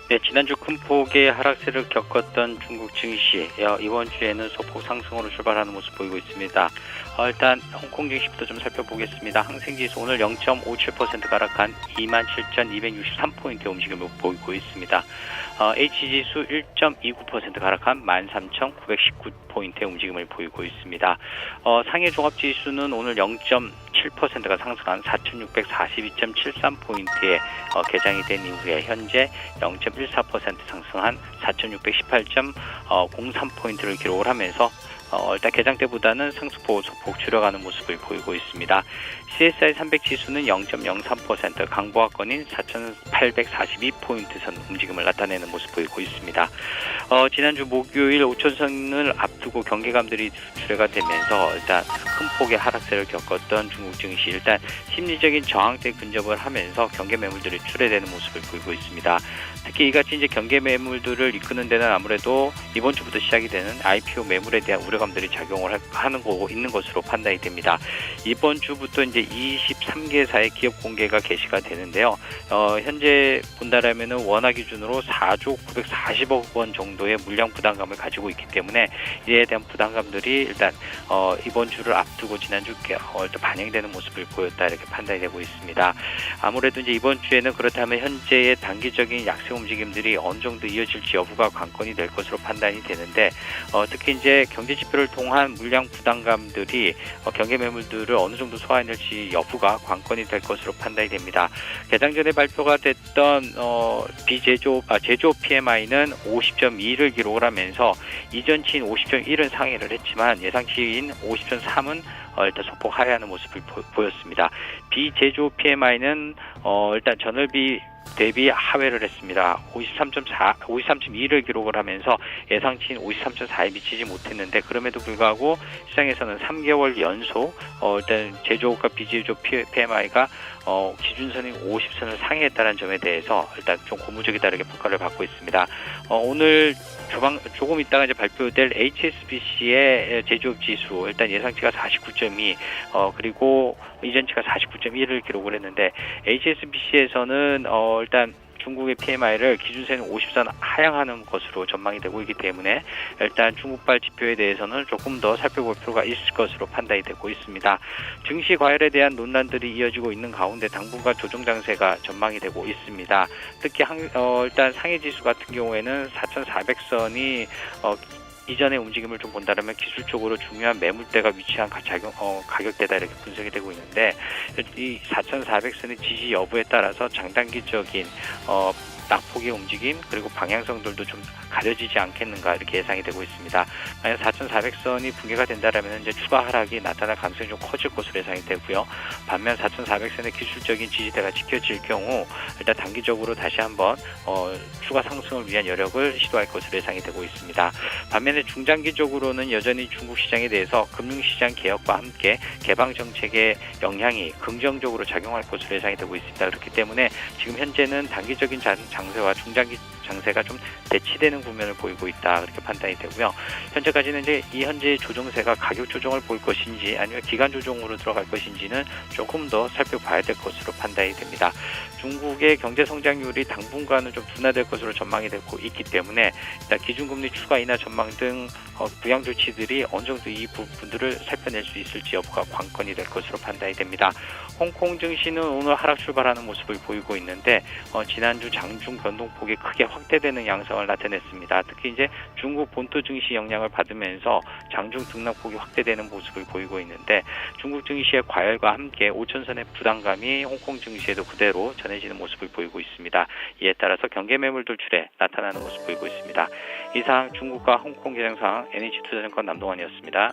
네, 지난주 큰 폭의 하락세를 겪었던 중국 증시, 이번 주에는 소폭 상승으로 출발하는 모습 보이고 있습니다. 일단 홍콩 증시부터 좀 살펴보겠습니다. 항생지수 오늘 0.57% 하락한 27,263포인트의 움직임을 보이고 있습니다. H지수 1.29% 하락한 13,919포인트의 움직임을 보이고 있습니다. 상해 종합지수는 오늘 0.7%가 상승한 4,642.73포인트에 개장이 된 이후에 현재 0.14% 상승한 4,618.03포인트를 기록을 하면서 일단 개장 때보다는 상승폭 소폭 줄여가는 모습을 보이고 있습니다. CSI 300 지수는 0.03% 강보합권인 4,842포인트 선 움직임을 나타내는 모습 보이고 있습니다. 지난주 목요일 5천선을 앞두고 경계감들이 출회가 되면서 일단 큰 폭의 하락세를 겪었던 중국 증시, 일단 심리적인 저항대 근접을 하면서 경계 매물들이 출회되는 모습을 보이고 있습니다. 특히 이같이 이제 경계 매물들을 이끄는 데는 아무래도 이번 주부터 시작이 되는 IPO 매물에 대한 우려감들이 작용을 하는 거고 있는 것으로 판단이 됩니다. 이번 주부터 이제 23개사의 기업 공개가 개시가 되는데요. 현재 본다라면은 원화 기준으로 4조 940억 원 정도의 물량 부담감을 가지고 있기 때문에 이에 대한 부담감들이 일단 이번 주를 앞두고 지난주 반영되는 모습을 보였다, 이렇게 판단이 되고 있습니다. 아무래도 이제 이번 주에는 그렇다면 현재의 단기적인 약세 움직임들이 어느 정도 이어질지 여부가 관건이 될 것으로 판단이 되는데, 특히 이제 경제 지표를 통한 물량 부담감들이 경계 매물들을 어느 정도 소화해낼지 여부가 관건이 될 것으로 판단이 됩니다. 개장 전에 발표가 됐던 제조 PMI는 50.2를 기록을 하면서 이전치인 50.1은 상회를 했지만 예상치인 50.3은 일단 소폭 하회하는 모습을 보였습니다. 비제조 PMI는 일단 전월비 대비 하회를 했습니다. 53.2를 기록을 하면서 예상치인 53.4에 미치지 못했는데, 그럼에도 불구하고 시장에서는 3개월 연속 일단 제조업과 비제조 PMI가 기준선인 50선을 상회했다는 점에 대해서 일단 좀 고무적이다, 이렇게 평가를 받고 있습니다. 오늘 조금 있다가 이제 발표될 HSBC의 제조업 지수, 일단 예상치가 49.2, 그리고 이전치가 49.1을 기록을 했는데, HSBC에서는 일단 중국의 PMI를 기준선인 50선 하향하는 것으로 전망이 되고 있기 때문에 일단 중국발 지표에 대해서는 조금 더 살펴볼 필요가 있을 것으로 판단이 되고 있습니다. 증시 과열에 대한 논란들이 이어지고 있는 가운데 당분간 조정 장세가 전망이 되고 있습니다. 특히 일단 상해 지수 같은 경우에는 4,400선이 이전의 움직임을 좀 본다면 기술적으로 중요한 매물대가 위치한 가격대다, 이렇게 분석이 되고 있는데, 이 4,400선의 지지 여부에 따라서 장단기적인 낙폭의 움직임, 그리고 방향성들도 좀 가려지지 않겠는가, 이렇게 예상이 되고 있습니다. 만약 4,400선이 붕괴가 된다면 이제 추가 하락이 나타날 가능성이 좀 커질 것으로 예상이 되고요. 반면 4,400선의 기술적인 지지대가 지켜질 경우 일단 단기적으로 다시 한번 추가 상승을 위한 여력을 시도할 것으로 예상이 되고 있습니다. 반면에 중장기적으로는 여전히 중국 시장에 대해서 금융시장 개혁과 함께 개방 정책의 영향이 긍정적으로 작용할 것으로 예상이 되고 있습니다. 그렇기 때문에 지금 현재는 단기적인 장세와 중장기 장세가 좀 대치되는 국면을 보이고 있다, 그렇게 판단이 되고요. 현재까지는 이제 이 현재의 조정세가 가격 조정을 보일 것인지 아니면 기간 조정으로 들어갈 것인지는 조금 더 살펴봐야 될 것으로 판단이 됩니다. 중국의 경제 성장률이 당분간은 좀 둔화될 것으로 전망이 되고 있기 때문에 일단 기준금리 추가 인하 전망 등 부양 조치들이 어느 정도 이 부분들을 살펴낼 수 있을지 여부가 관건이 될 것으로 판단이 됩니다. 홍콩 증시는 오늘 하락 출발하는 모습을 보이고 있는데, 지난주 장중 변동폭이 크게 확대되는 양상을 나타냈습니다. 특히 이제 중국 본토 증시 영향을 받으면서 장중 등락폭이 확대되는 모습을 보이고 있는데, 중국 증시의 과열과 함께 5천선의 부담감이 홍콩 증시에도 그대로 전해지는 모습을 보이고 있습니다. 이에 따라서 경계 매물 돌출에 나타나는 모습을 보이고 있습니다. 이상 중국과 홍콩 개장 상황 NH투자증권 남동환이었습니다.